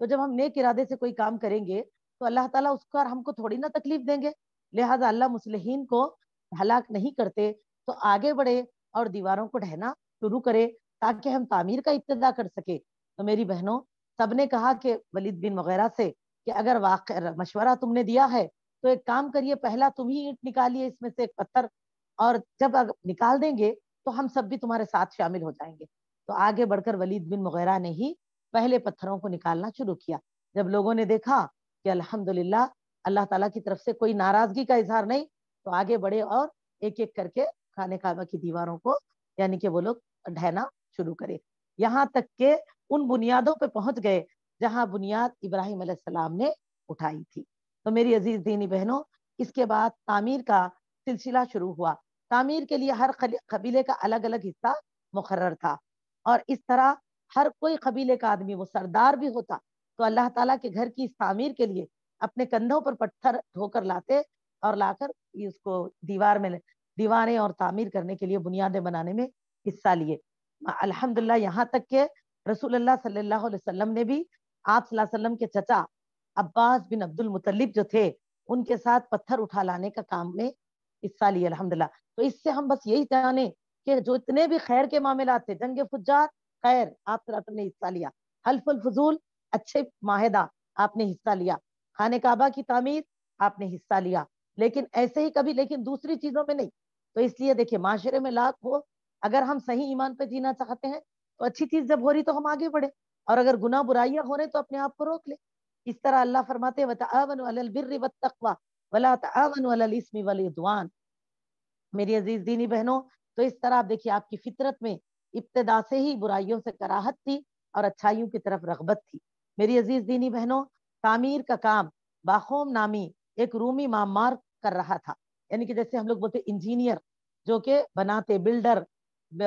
تو جب ہم نیک ارادے سے کوئی کام کریں گے تو اللہ تعالیٰ اس کا ہم کو تھوڑی نا تکلیف دیں گے. لہٰذا اللہ مصلحین کو ہلاک نہیں کرتے، تو آگے بڑھے اور دیواروں کو ڈھہنا شروع کرے تاکہ ہم تعمیر کا ابتدا کر سکے. تو میری بہنوں، سب نے کہا کہ ولید بن مغیرہ سے کہ اگر واقع مشورہ تم نے دیا ہے تو ایک کام کریے، پہلا تم ہی اینٹ نکالیے اس میں سے ایک پتھر، اور جب نکال دیں گے تو ہم سب بھی تمہارے ساتھ شامل ہو جائیں گے. تو آگے بڑھ کر ولید بن مغیرہ نے ہی پہلے پتھروں کو نکالنا شروع کیا. جب لوگوں نے دیکھا کہ الحمدللہ اللہ تعالیٰ کی طرف سے کوئی ناراضگی کا اظہار نہیں، تو آگے بڑھے اور ایک ایک کر کے خانہ کعبہ کی دیواروں کو یعنی کہ وہ لوگ ڈھہنا شروع کرے، یہاں تک کہ ان بنیادوں پہ پہنچ گئے جہاں بنیاد ابراہیم علیہ السلام نے اٹھائی تھی. تو میری عزیز دینی بہنوں، اس کے بعد تعمیر کا سلسلہ شروع ہوا. تعمیر کے لیے ہر قبیلے کا الگ الگ حصہ مقرر تھا، اور اس طرح ہر کوئی قبیلے کا آدمی وہ سردار بھی ہوتا تو اللہ تعالیٰ کے گھر کی اس تعمیر کے لیے اپنے کندھوں پر پتھر ڈھو کر لاتے اور لا کر اس کو دیواریں اور تعمیر کرنے کے لیے بنیادیں بنانے میں حصہ لیے. الحمدللہ یہاں تک کہ رسول اللہ صلی اللہ علیہ وسلم نے بھی آپ صلی اللہ علیہ وسلم کے چچا عباس بن عبد المطلب جو تھے ان کے ساتھ پتھر اٹھا لانے کا کام میں حصہ لیے الحمدللہ. تو اس سے ہم بس یہی جانے کہ جو اتنے بھی خیر کے معاملات تھے، جنگ فجار خیر آپ صلی اللہ علیہ وسلم نے حصہ لیا، حلف الفضول اچھے معاہدہ آپ نے حصہ لیا، خانہ کعبہ کی تعمیر آپ نے حصہ لیا، لیکن ایسے ہی کبھی لیکن دوسری چیزوں میں نہیں. تو اس لیے دیکھیں معاشرے میں لاکھ ہو، اگر ہم صحیح ایمان پہ جینا چاہتے ہیں تو اچھی چیز جب ہو رہی تو ہم آگے بڑھے، اور اگر گناہ برائیاں ہو رہے تو اپنے آپ کو روک لے. اس طرح اللہ فرماتے ہیں وَتَعَاوَنُوا عَلَى الْبِرِّ وَالتَّقْوَى وَلَا تَعَاوَنُوا عَلَى الْإِثْمِ وَالْعُدْوَانِ. میری عزیز دینی بہنوں، تو اس طرح آپ دیکھیے آپ کی فطرت میں ابتدا سے ہی برائیوں سے کراہت تھی اور اچھائیوں کی طرف رغبت تھی. میری عزیز دینی بہنوں، تعمیر کا کام باخوم نامی ایک رومی معمار کر رہا تھا، یعنی کہ جیسے ہم لوگ بولتے انجینئر جو کہ بناتے، بلڈر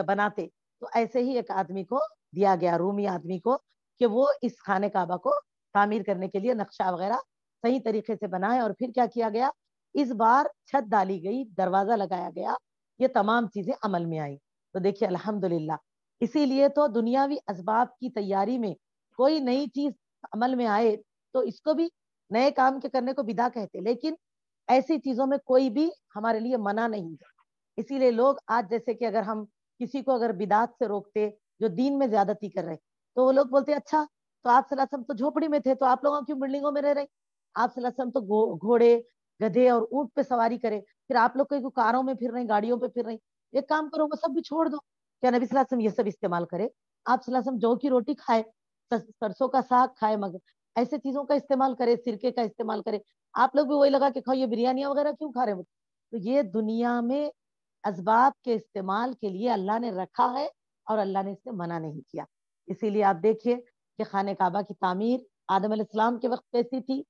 بناتے، تو ایسے ہی ایک آدمی کو دیا گیا، رومی آدمی کو، کہ وہ اس خانہ کعبہ کو تعمیر کرنے کے لیے نقشہ وغیرہ صحیح طریقے سے بنائے. اور پھر کیا کیا گیا، اس بار چھت ڈالی گئی، دروازہ لگایا گیا، یہ تمام چیزیں عمل میں آئی. تو دیکھیے الحمدللہ، اسی لیے تو دنیاوی اسباب کی تیاری میں کوئی نئی چیز عمل میں آئے تو اس کو بھی نئے کام کے کرنے کو بدعہ کہتے، لیکن ایسی چیزوں میں کوئی بھی ہمارے لیے منع نہیں ہے. اسی لیے لوگ آج جیسے کہ اگر ہم کسی کو اگر بدعت سے روکتے جو دین میں زیادتی کر رہے تو وہ لوگ بولتے اچھا تو آپ صلی اللہ علیہ وسلم تو جھوپڑی میں تھے، تو آپ لوگوں کیوں بلڈنگوں میں رہ رہے؟ آپ صلی اللہ علیہ وسلم تو گھوڑے گدھے اور اونٹ پہ سواری کرے، پھر آپ لوگ کوئی کاروں میں پھر رہے، گاڑیوں پہ پھر رہے. ایک کام کرو وہ سب بھی چھوڑ دو. کیا نبی صلی اللہ علیہ وسلم یہ سب استعمال کرے؟ آپ صلی اللہ علیہ وسلم جو کی روٹی کھائے، سرسوں کا ساگ کھائے، مگر ایسے چیزوں کا استعمال کرے، سرکے کا استعمال کرے. آپ لوگ بھی وہی لگا کہ کھاؤ، یہ بریانیاں وغیرہ کیوں کھا رہے ہو؟ تو یہ دنیا میں اسباب کے استعمال کے لیے اللہ نے رکھا ہے اور اللہ نے اس سے منع نہیں کیا. اسی لیے آپ دیکھیے کہ خانہ کعبہ کی تعمیر آدم علیہ السلام کے وقت کیسی تھی،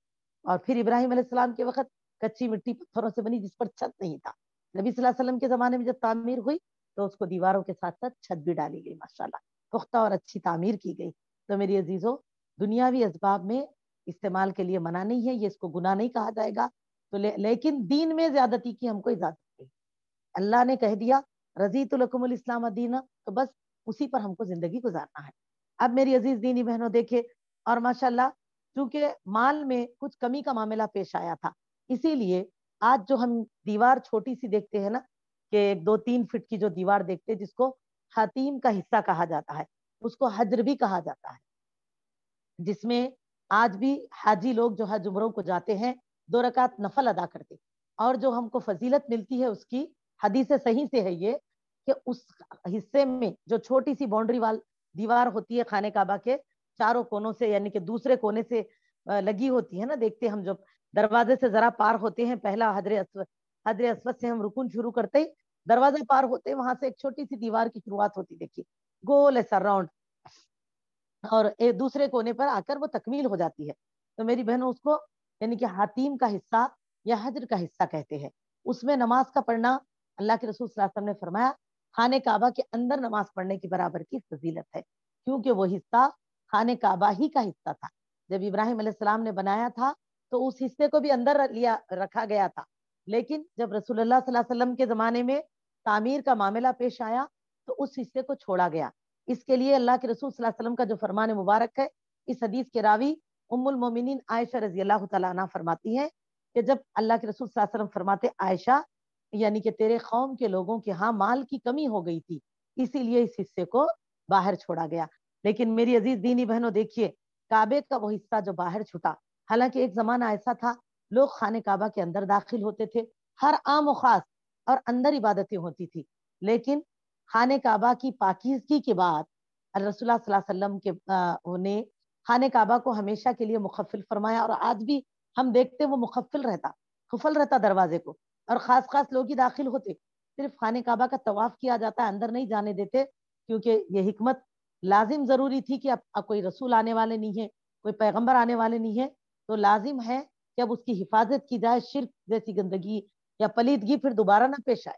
اور پھر ابراہیم علیہ السلام کے وقت کچی مٹی پتھروں سے بنی جس پر چھت نہیں تھا. نبی صلی اللہ علیہ وسلم کے زمانے میں جب تعمیر ہوئی تو اس کو دیواروں کے ساتھ ساتھ چھت بھی ڈالی گئی، ماشاءاللہ پختہ اور اچھی تعمیر کی گئی. تو میری عزیزوں، دنیاوی اسباب میں استعمال کے لیے منع نہیں ہے، یہ اس کو گناہ نہیں کہا جائے گا. تو لیکن دین میں زیادتی کی ہم کو اجازت نہیں. اللہ نے کہہ دیا رضیت لکم الاسلام دینا، تو بس اسی پر ہم کو زندگی گزارنا ہے. اب میری عزیز دینی بہنوں دیکھے، اور ماشاءاللہ چونکہ مال میں کچھ کمی کا معاملہ پیش آیا تھا، اسی لیے آج جو ہم دیوار چھوٹی سی دیکھتے ہیں نا، کہ 2-3 فٹ کی جو دیوار دیکھتے جس کو حتیم کا حصہ کہا جاتا ہے، اس کو حجر بھی کہا جاتا ہے، جس میں آج بھی حاجی لوگ جو حج عمروں کو جاتے ہیں 2 رکعت نفل ادا کرتے. اور جو ہم کو فضیلت ملتی ہے اس کی حدیث صحیح سے ہے یہ کہ اس حصے میں جو چھوٹی سی باؤنڈری وال دیوار ہوتی ہے خانہ کعبہ کے چاروں کونوں سے، یعنی کہ دوسرے کونے سے لگی ہوتی ہے نا، دیکھتے ہم جب دروازے سے ذرا پار ہوتے ہیں، پہلا حجر اسود سے ہم رکن شروع کرتے ہی دروازے پار ہوتے وہاں سے ایک چھوٹی سی دیوار کی شروعات ہوتی، دیکھیے گول ایسا راؤنڈ، اور ایک دوسرے کونے پر آ کر وہ تکمیل ہو جاتی ہے. تو میری بہنوں اس کو یعنی کہ حتیم کا حصہ یا حجر کا حصہ کہتے ہیں. اس میں نماز کا پڑھنا، اللہ کے رسول صلی اللہ علیہ وسلم نے فرمایا خانہ کعبہ کے اندر نماز پڑھنے کی برابر کی فضیلت ہے، کیونکہ وہ حصہ خانہ کعبہ ہی کا حصہ تھا. جب ابراہیم علیہ السلام نے بنایا تھا تو اس حصے کو بھی اندر رکھا گیا تھا، لیکن جب رسول اللہ صلی اللہ علیہ وسلم کے زمانے میں تعمیر کا معاملہ پیش آیا تو اس حصے کو چھوڑا گیا. اس کے لیے اللہ کے رسول صلی اللہ علیہ وسلم کا جو فرمان مبارک ہے، اس حدیث کے راوی ام المومنین عائشہ رضی اللہ تعالیٰ عنہ فرماتی ہیں کہ جب اللہ کے رسول صلی اللہ علیہ وسلم فرماتے عائشہ یعنی کہ تیرے قوم کے لوگوں کے ہاں مال کی کمی ہو گئی تھی اسی لیے اس حصے کو باہر چھوڑا گیا. لیکن میری عزیز دینی بہنوں دیکھیے کعبے کا وہ حصہ جو باہر چھٹا, حالانکہ ایک زمانہ ایسا تھا لوگ خانہ کعبہ کے اندر داخل ہوتے تھے, ہر عام و خاص اور اندر عبادتیں ہوتی تھی, لیکن خانہ کعبہ کی پاکیزگی کے بعد رسول اللہ صلی اللہ علیہ وسلم کے نے خانہ کعبہ کو ہمیشہ کے لیے مخفل فرمایا, اور آج بھی ہم دیکھتے وہ مخفل رہتا, خفل رہتا دروازے کو, اور خاص خاص لوگ ہی داخل ہوتے, صرف خانہ کعبہ کا طواف کیا جاتا ہے, اندر نہیں جانے دیتے, کیونکہ یہ حکمت لازم ضروری تھی کہ اب کوئی رسول آنے والے نہیں ہے, کوئی پیغمبر آنے والے نہیں ہے, تو لازم ہے کہ اب اس کی حفاظت کی جائے, شرک جیسی گندگی یا پلیدگی پھر دوبارہ نہ پیش آئے,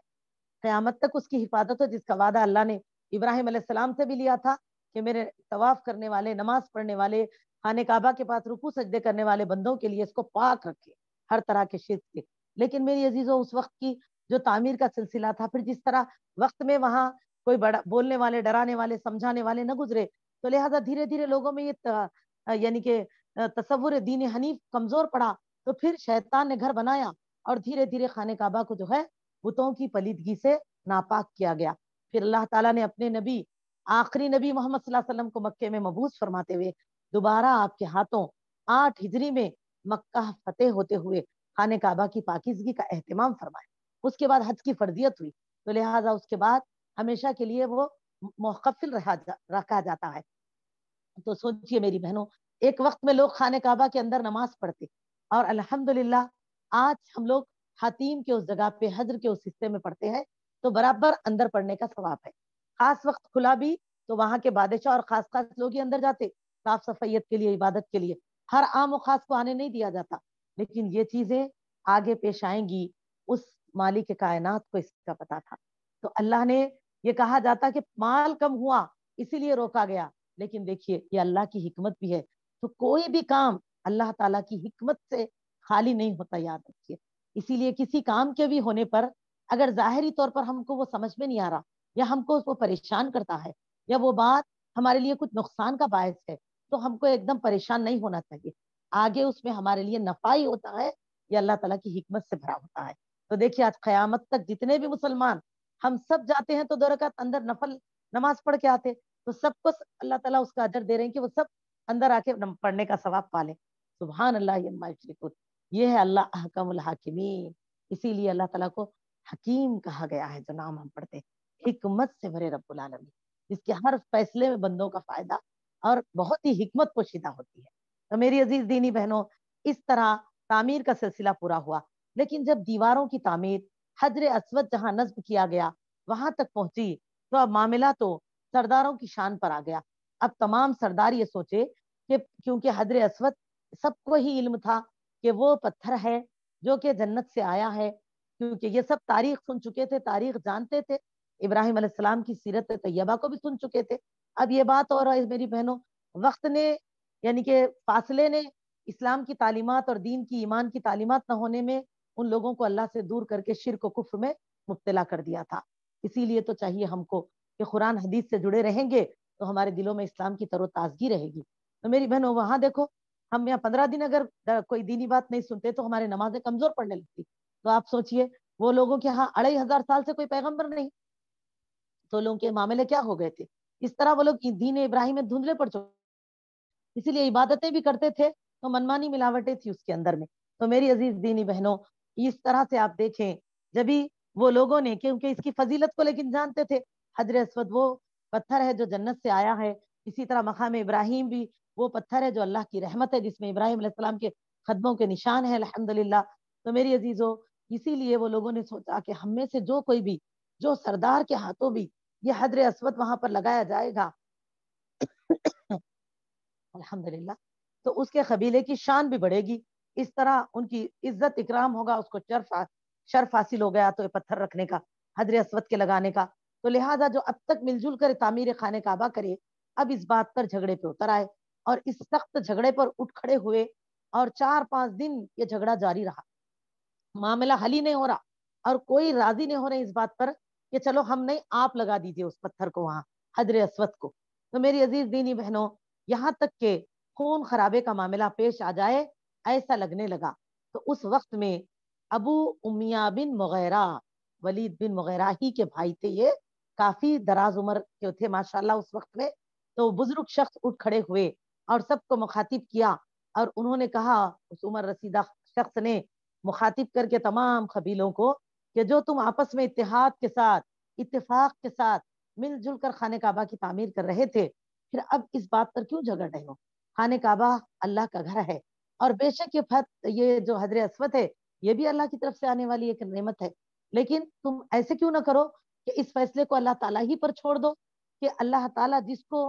قیامت تک اس کی حفاظت ہو, جس کا وعدہ اللہ نے ابراہیم علیہ السلام سے بھی لیا تھا کہ میرے طواف کرنے والے, نماز پڑھنے والے, خانہ کعبہ کے پاس رکوع سجدے کرنے والے بندوں کے لیے اس کو پاک رکھے ہر طرح کے شرک سے. لیکن میری عزیزوں اس وقت کی جو تعمیر کا سلسلہ تھا, پھر جس طرح وقت میں وہاں کوئی بڑا بولنے والے, ڈرانے والے, سمجھانے والے نہ گزرے, تو لہٰذا دھیرے دھیرے لوگوں میں یہ یعنی کہ تصور دین حنیف کمزور پڑا, تو پھر شیطان نے گھر بنایا اور دھیرے دھیرے خانہ کعبہ کو جو ہے بتوں کی پلیدگی سے ناپاک کیا گیا. پھر اللہ تعالیٰ نے اپنے نبی, آخری نبی محمد صلی اللہ علیہ وسلم کو مکے میں مبعوث فرماتے ہوئے دوبارہ آپ کے ہاتھوں 8 ہجری میں مکہ فتح ہوتے ہوئے خانہ کعبہ کی پاکیزگی کا اہتمام فرمایا. اس کے بعد حج کی فرضیت ہوئی, تو لہٰذا اس کے بعد ہمیشہ کے لیے وہ مخفل رکھا جاتا ہے. تو سوچئے میری بہنوں, ایک وقت میں لوگ خانہ کعبہ کے اندر نماز پڑھتے, اور الحمدللہ آج ہم لوگ حتیم کے اس جگہ پہ, حجر کے اس حصے میں پڑھتے ہیں, تو برابر اندر پڑھنے کا ثواب ہے. خاص وقت کھلا بھی تو وہاں کے بادشاہ اور خاص خاص لوگ ہی اندر جاتے صاف صفائیت کے لیے, عبادت کے لیے, ہر عام و خاص کو آنے نہیں دیا جاتا. لیکن یہ چیزیں آگے پیش آئیں گی, اس مالک کائنات کو اس کا پتا تھا. تو اللہ نے یہ کہا جاتا کہ مال کم ہوا اسی لیے روکا گیا, لیکن دیکھیے یہ اللہ کی حکمت بھی ہے. تو کوئی بھی کام اللہ تعالیٰ کی حکمت سے خالی نہیں ہوتا, یاد رکھیے. اسی لیے کسی کام کے بھی ہونے پر اگر ظاہری طور پر ہم کو وہ سمجھ میں نہیں آ رہا, یا ہم کو اس کو پریشان کرتا ہے, یا وہ بات ہمارے لیے کچھ نقصان کا باعث ہے, تو ہم کو ایک دم پریشان نہیں ہونا چاہیے. آگے اس میں ہمارے لیے نفع ہی ہوتا ہے, یہ اللہ تعالیٰ کی حکمت سے بھرا ہوتا ہے. تو دیکھیے آج قیامت تک جتنے بھی مسلمان ہم سب جاتے ہیں تو 2 رکعت اندر نفل نماز پڑھ کے آتے, تو سب کو اللہ تعالیٰ اس کا اجر دے رہے ہیں کہ وہ سب اندر آ کے پڑھنے کا ثواب پالیں. سبحان اللہ عما یشرکون, یہ ہے اللہ احکم الحاکمین. اسی لیے اللہ تعالیٰ کو حکیم کہا گیا ہے, جو نام ہم پڑھتے ہیں, حکمت سے بھرے رب العالمین, جس کے ہر فیصلے میں بندوں کا فائدہ اور بہت ہی حکمت پوشیدہ ہوتی ہے. تو میری عزیز دینی بہنوں, اس طرح تعمیر کا سلسلہ پورا ہوا. لیکن جب دیواروں کی تعمیر حجر اسود جہاں نصب کیا گیا وہاں تک پہنچی, تو اب معاملہ تو سرداروں کی شان پر آ گیا. اب تمام سردار یہ سوچے کہ کیونکہ حجر اسود سب کو ہی علم تھا کہ وہ پتھر ہے جو کہ جنت سے آیا ہے, کیونکہ یہ سب تاریخ سن چکے تھے, تاریخ جانتے تھے, ابراہیم علیہ السلام کی سیرت طیبہ کو بھی سن چکے تھے. اب یہ بات اور میری بہنوں, وقت نے یعنی کہ فاصلے نے اسلام کی تعلیمات اور دین کی, ایمان کی تعلیمات نہ ہونے میں ان لوگوں کو اللہ سے دور کر کے شرک و کفر میں مبتلا کر دیا تھا. اسی لیے تو چاہیے ہم کو کہ قرآن حدیث سے جڑے رہیں گے تو ہمارے دلوں میں اسلام کی تر و تازگی رہے گی. تو میری بہنوں وہاں دیکھو, ہم یہاں 15 دن اگر کوئی دینی بات نہیں سنتے تو ہمارے نمازیں کمزور پڑنے لگتی. تو آپ سوچئے وہ لوگوں کے ہاں 2500 سال سے کوئی پیغمبر نہیں, تو لوگوں کے معاملے کیا ہو گئے تھے. اس طرح وہ لوگ دین ابراہیم میں دھندلے پڑ چکے, اسی لیے عبادتیں بھی کرتے تھے تو منمانی ملاوٹیں تھی اس کے اندر میں. تو میری عزیز دینی بہنوں, اس طرح سے آپ دیکھیں جبھی وہ لوگوں نے, کیونکہ اس کی فضیلت کو لیکن جانتے تھے, حجر اسود وہ پتھر ہے جو جنت سے آیا ہے, اسی طرح مقام ابراہیم بھی وہ پتھر ہے جو اللہ کی رحمت ہے, جس میں ابراہیم علیہ السلام کے قدموں کے نشان ہے الحمدللہ. تو میری عزیزوں, اسی لیے وہ لوگوں نے سوچا کہ ہم میں سے جو کوئی بھی, جو سردار کے ہاتھوں بھی یہ حجر اسود وہاں پر لگایا جائے گا الحمدللہ, تو اس کے قبیلے کی شان بھی بڑھے گی, اس طرح ان کی عزت اکرام ہوگا, اس کو شرف حاصل ہو گیا تو یہ پتھر رکھنے کا, حجر اسود کے لگانے کا. تو لہٰذا جو اب تک مل جل کر تعمیر خانہ کعبہ کرے, اب اس بات پر جھگڑے پہ اتر آئے, اور اس سخت جھگڑے پر اٹھ کھڑے ہوئے, اور 4-5 دن یہ جھگڑا جاری رہا, معاملہ حل ہی نہیں ہو رہا, اور کوئی راضی نہیں ہو رہے اس بات پر کہ چلو ہم نہیں, آپ لگا دیجئے اس پتھر کو وہاں, حجر اسود کو. تو میری عزیز دینی بہنوں, یہاں تک کہ خون خرابے کا معاملہ پیش آ جائے ایسا لگنے لگا۔ تو اس وقت میں ابو امیہ بن مغیرہ، ولید بن مغیرہ ہی کے بھائی تھے یہ، کافی دراز عمر کے تھے ماشاءاللہ اس وقت میں، تو بزرگ شخص اٹھ کھڑے ہوئے اور سب کو مخاطب کیا، اور انہوں نے کہا، اس عمر رسیدہ شخص نے مخاطب کر کے تمام قبیلوں کو، کہ جو تم آپس میں اتحاد کے ساتھ، اتفاق کے ساتھ مل جل کر خانہ کعبہ کی تعمیر کر رہے تھے، پھر اب اس بات پر کیوں جھگڑ رہے ہو؟ خانہ کعبہ اللہ کا گھر ہے، اور بے شک یہ جو حجر اسود ہے یہ بھی اللہ کی طرف سے آنے والی ایک نعمت ہے، لیکن تم ایسے کیوں نہ کرو کہ اس فیصلے کو اللہ تعالیٰ ہی پر چھوڑ دو، کہ اللہ تعالیٰ جس کو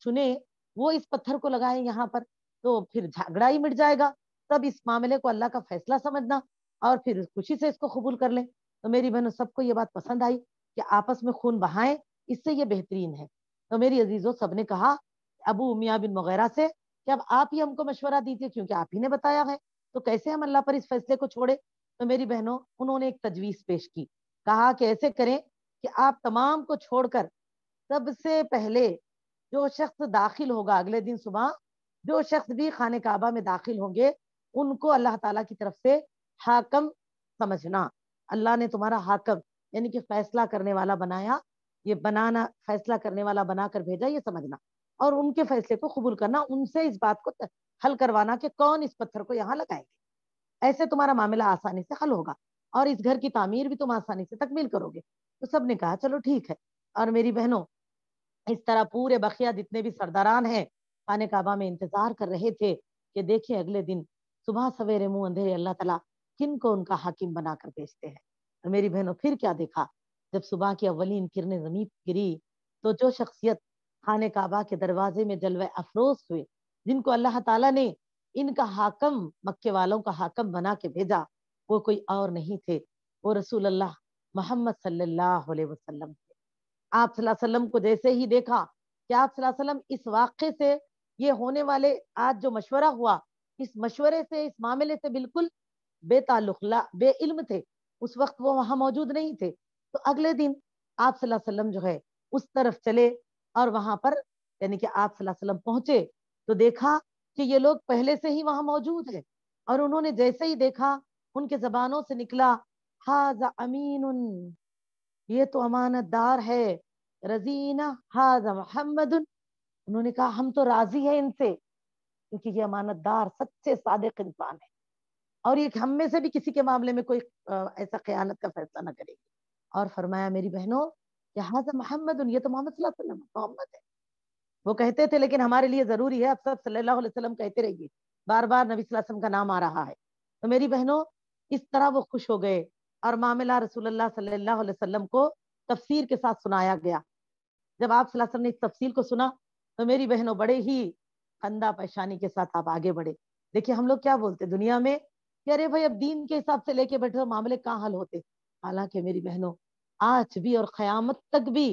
چنے وہ اس پتھر کو لگائے یہاں پر، تو پھر جھگڑا ہی مٹ جائے گا، تب اس معاملے کو اللہ کا فیصلہ سمجھنا اور پھر خوشی سے اس کو قبول کر لیں۔ تو میری بہنوں سب کو یہ بات پسند آئی کہ آپس میں خون بہائیں، اس سے یہ بہترین ہے۔ تو میری عزیزوں سب نے کہا ابو امیہ بن مغیرہ سے کہ اب آپ ہی ہم کو مشورہ دیجیے، کیونکہ آپ ہی نے بتایا ہے، تو کیسے ہم اللہ پر اس فیصلے کو چھوڑے؟ تو میری بہنوں انہوں نے ایک تجویز پیش کی، کہا کہ ایسے کریں کہ آپ تمام کو چھوڑ کر سب سے پہلے جو شخص داخل ہوگا اگلے دن صبح، جو شخص بھی خانہ کعبہ میں داخل ہوں گے، ان کو اللہ تعالیٰ کی طرف سے حاکم سمجھنا، اللہ نے تمہارا حاکم یعنی کہ فیصلہ کرنے والا بنایا، یہ بنانا فیصلہ کرنے والا بنا کر بھیجا، یہ سمجھنا، اور ان کے فیصلے کو قبول کرنا، ان سے اس بات کو حل کروانا کہ کون اس پتھر کو یہاں لگائیں گے، ایسے تمہارا معاملہ آسانی سے حل ہوگا اور اس گھر کی تعمیر بھی تم آسانی سے تکمیل کرو گے۔ تو سب نے کہا چلو ٹھیک ہے۔ اور میری بہنوں اس طرح پورے بقیہ جتنے بھی سرداران ہیں خانہ کعبہ میں انتظار کر رہے تھے کہ دیکھیں اگلے دن صبح سویرے منہ اندھیرے اللہ تعالیٰ کن کو ان کا حاکم بنا کر بھیجتے ہیں۔ اور میری بہنوں پھر کیا دیکھا، جب صبح کی اولین کرنیں زمین گری تو جو شخصیت خانہ کعبہ کے دروازے میں جلوہ افروز ہوئے، جن کو اللہ تعالیٰ نے ان کا حاکم، مکے والوں کا حاکم بنا کے بھیجا، وہ کوئی اور نہیں تھے، وہ رسول اللہ محمد صلی اللہ علیہ وسلم تھے۔ آپ صلی اللہ علیہ وسلم کو جیسے ہی دیکھا کہ آپ صلی اللہ علیہ وسلم اس واقعے سے، یہ ہونے والے آج جو مشورہ ہوا، اس مشورے سے، اس معاملے سے بالکل بے تعلق، بے علم تھے، اس وقت وہ وہاں موجود نہیں تھے۔ تو اگلے دن آپ صلی اللہ علیہ وسلم جو ہے اس طرف چلے، اور وہاں پر یعنی کہ آپ صلی اللہ علیہ وسلم پہنچے تو دیکھا کہ یہ لوگ پہلے سے ہی وہاں موجود ہیں، اور انہوں نے جیسے ہی دیکھا ان کے زبانوں سے نکلا ھذا امین، یہ تو امانت دار ہے، رضینا ھذا محمد، انہوں نے کہا ہم تو راضی ہیں ان سے، کیونکہ یہ امانت دار سچے صادق انسان ہے، اور یہ ہم میں سے بھی کسی کے معاملے میں کوئی ایسا خیانت کا فیصلہ نہ کرے گی۔ اور فرمایا میری بہنوں کہ ھذا محمد، یہ تو محمد صلی اللہ علیہ وسلم محمد ہے۔ وہ کہتے تھے لیکن ہمارے لیے ضروری ہے اب سب صلی اللہ علیہ وسلم کہتے رہیے، بار بار نبی صلی اللہ علیہ وسلم کا نام آ رہا ہے۔ تو میری بہنوں اس طرح وہ خوش ہو گئے، اور معاملہ رسول اللہ صلی اللہ علیہ وسلم کو تفسیر کے ساتھ سنایا گیا۔ جب آپ صلی اللہ علیہ وسلم نے اس تفصیل کو سنا تو میری بہنوں بڑے ہی خندہ پیشانی کے ساتھ آپ آگے بڑھے۔ دیکھیے ہم لوگ کیا بولتے دنیا میں کہ ارے بھائی اب دین کے حساب سے لے کے بیٹھے معاملے کہاں حل ہوتے، حالانکہ میری بہنوں آج بھی اور قیامت تک بھی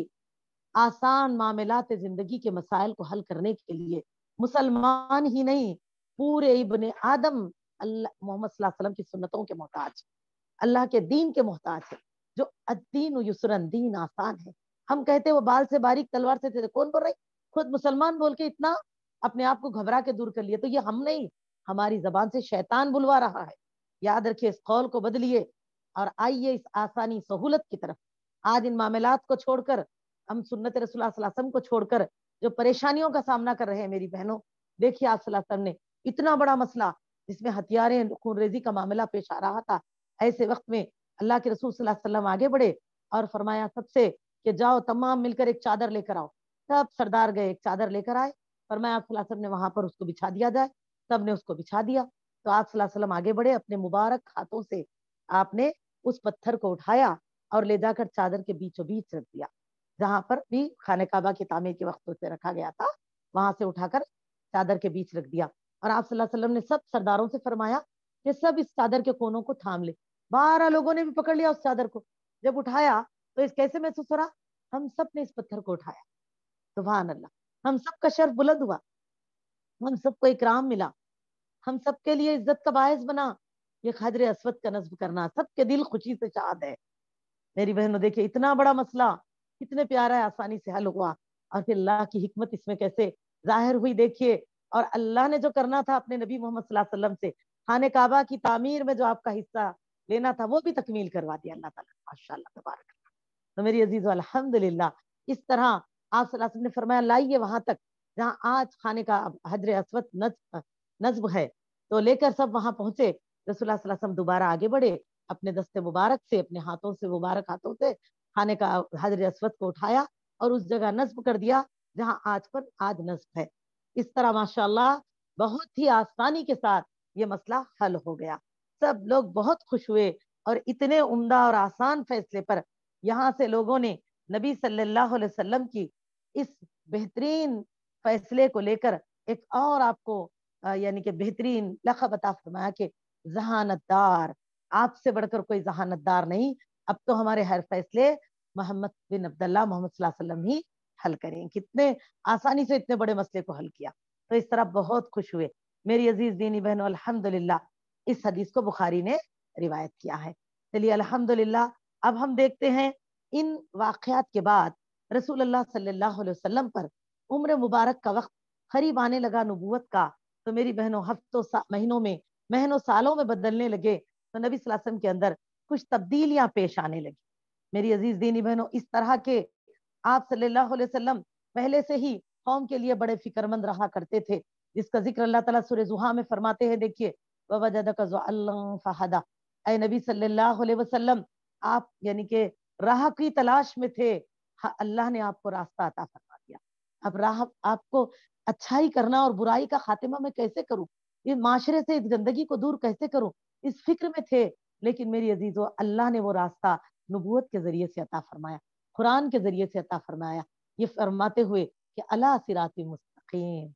آسان معاملات زندگی کے مسائل کو حل کرنے کے لیے مسلمان ہی نہیں، پورے ابن آدم اللہ محمد صلی اللہ علیہ وسلم کی سنتوں کے محتاج، اللہ کے دین کے محتاج ہے، جو الدین یسرن، دین آسان ہے۔ ہم کہتے وہ بال سے باریک تلوار سے تھے، کون بول رہے؟ خود مسلمان بول کے اتنا اپنے آپ کو گھبرا کے دور کر لیے، تو یہ ہم نہیں، ہماری زبان سے شیطان بلوا رہا ہے۔ یاد رکھیے اس قول کو بدلیے اور آئیے اس آسانی سہولت کی طرف۔ آج ان معاملات کو چھوڑ کر، ہم سنت رسول اللہ صلی اللہ علیہ وسلم کو چھوڑ کر جو پریشانیوں کا سامنا کر رہے ہیں میری بہنوں، دیکھیے آپ صلی اللہ علیہ وسلم نے اتنا بڑا مسئلہ جس میں ہتھیاریں، خون ریزی کا معاملہ پیش آ رہا تھا، ایسے وقت میں اللہ کے رسول صلی اللہ علیہ وسلم آگے بڑھے اور فرمایا سب سے کہ جاؤ تمام مل کر ایک چادر لے کر آؤ۔ سب سردار گئے، ایک چادر لے کر آئے، فرمایا آپ صلی اللہ علیہ وسلم نے وہاں پر اس کو بچھا دیا جائے، سب نے اس کو بچھا دیا۔ تو آپ صلی اللہ علیہ وسلم آگے بڑھے، اپنے مبارک ہاتھوں سے آپ نے اس پتھر کو اٹھایا اور لے جا کر چادر کے بیچوں بیچ رکھ دیا، جہاں پر بھی خانہ کعبہ کی تعمیر کے وقت سے رکھا گیا تھا، وہاں سے اٹھا کر چادر کے بیچ رکھ دیا۔ اور آپ صلی اللہ علیہ وسلم نے سب سرداروں سے فرمایا کہ سب اس چادر کے کونوں کو تھام لے۔ 12 لوگوں نے بھی پکڑ لیا اس چادر کو، جب اٹھایا تو اس کیسے محسوس ہو رہا؟ ہم سب نے اس پتھر کو اٹھایا، سبحان اللہ، ہم سب کا شرف بلند ہوا، ہم سب کو اکرام ملا، ہم سب کے لیے عزت کا باعث بنا یہ حجر اسود کا نصب کرنا، سب کے دل خوشی سے شاد ہے۔ میری بہنوں دیکھیں اتنا بڑا مسئلہ کتنے پیارا ہے، آسانی سے حل ہوا، اور پھر اللہ کی حکمت اس میں کیسے ظاہر ہوئی دیکھیے۔ اور اللہ نے جو کرنا تھا اپنے نبی محمد صلی اللہ علیہ وسلم سے خانہ کعبہ کی تعمیر میں جو آپ کا حصہ لینا تھا وہ بھی تکمیل کروا دیا اللہ تعالیٰ، ماشاء اللہ تبارک اللہ۔ تو میری عزیز الحمدللہ اس طرح آپ صلی اللہ علیہ وسلم نے فرمایا لائیے وہاں تک جہاں آج خانہ کا حجر اسود نصب ہے، تو لے کر سب وہاں پہنچے۔ رسول اللہ صلی اللہ علیہ وسلم دوبارہ آگے بڑھے، اپنے دست مبارک سے، اپنے ہاتھوں سے، مبارک ہاتھوں سے خانہ کا حجر اسود کو اٹھایا اور اس جگہ نصب کر دیا جہاں آج نصب ہے۔ اس طرح ماشاءاللہ بہت ہی آسانی کے ساتھ یہ مسئلہ حل ہو گیا، سب لوگ بہت خوش ہوئے، اور اتنے عمدہ اور آسان فیصلے پر یہاں سے لوگوں نے نبی صلی اللہ علیہ وسلم کی اس بہترین فیصلے کو لے کر ایک اور آپ کو یعنی کہ بہترین لقب عطا فرمایا کہ ذہانت دار، آپ سے بڑھ کر کوئی ذہانت دار نہیں، اب تو ہمارے ہر فیصلے محمد بن عبداللہ محمد صلی اللہ علیہ وسلم ہی حل کریں۔ کتنے آسانی سے اتنے بڑے مسئلے کو حل کیا، تو اس طرح بہت خوش ہوئے میری عزیز دینی بہنوں۔ الحمدللہ اس حدیث کو بخاری نے روایت کیا ہے۔ چلیے الحمدللہ اب ہم دیکھتے ہیں ان واقعات کے بعد رسول اللہ صلی اللہ علیہ وسلم پر عمر مبارک کا وقت قریب آنے لگا نبوت کا، تو میری بہنوں ہفتوں مہینوں سالوں میں بدلنے لگے، تو نبی صلی اللہ علیہ وسلم کے اندر کچھ تبدیلیاں پیش آنے لگی۔ میری عزیز دینی بہنوں اس طرح کے آپ صلی اللہ علیہ وسلم پہلے سے ہی قوم کے لیے بڑے فکر مند رہا کرتے تھے، جس کا ذکر اللہ تعالیٰ سورہ زحا میں فرماتے ہیں، دیکھیے وَوَجَدَكَ ضَعَلًّا فَهَدَى، اے نبی صلی اللہ علیہ وسلم آپ یعنی کہ راہ کی تلاش میں تھے، اللہ نے آپ کو راستہ عطا فرما دیا۔ اب راہ آپ کو اچھائی کرنا اور برائی کا خاتمہ میں کیسے کروں، اس معاشرے سے اس گندگی کو دور کیسے کروں، اس فکر میں تھے، لیکن میری عزیزو اللہ نے وہ راستہ نبوت کے ذریعے سے عطا فرمایا، قرآن کے ذریعے سے عطا فرمایا، یہ فرماتے ہوئے کہ الا صراط مستقیم،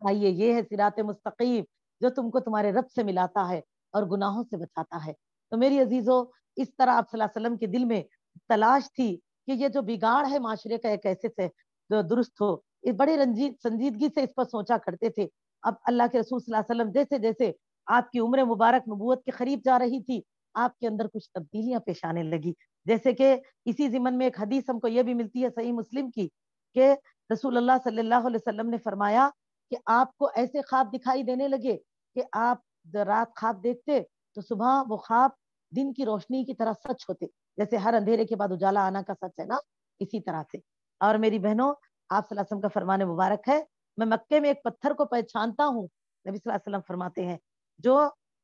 آئیے یہ ہے صراط مستقیم جو تم کو تمہارے رب سے ملاتا ہے اور گناہوں سے بچاتا ہے۔ تو میری عزیزو اس طرح آپ صلی اللہ علیہ وسلم کے دل میں تلاش تھی کہ یہ جو بگاڑ ہے معاشرے کا ایک ایسے سے درست ہو، یہ بڑے سنجیدگی سے اس پر سوچا کرتے تھے۔ اب اللہ کے رسول صلی اللہ علیہ وسلم جیسے جیسے آپ کی عمر مبارک نبوت کے قریب جا رہی تھی، آپ کے اندر کچھ تبدیلیاں پیش آنے لگی، جیسے کہ اسی ضمن میں ایک حدیث ہم کو یہ بھی ملتی ہے صحیح مسلم کی کہ رسول اللہ صلی اللہ علیہ وسلم نے فرمایا کہ آپ کو ایسے خواب دکھائی دینے لگے کہ آپ رات خواب دیکھتے تو صبح وہ خواب دن کی روشنی کی طرح سچ ہوتے، جیسے ہر اندھیرے کے بعد اجالا آنا کا سچ ہے نا، اسی طرح سے۔ اور میری بہنوں آپ صلی اللہ علیہ وسلم کا فرمان مبارک ہے، میں مکے میں ایک پتھر کو پہچانتا ہوں، نبی صلی اللہ علیہ وسلم فرماتے ہیں، جو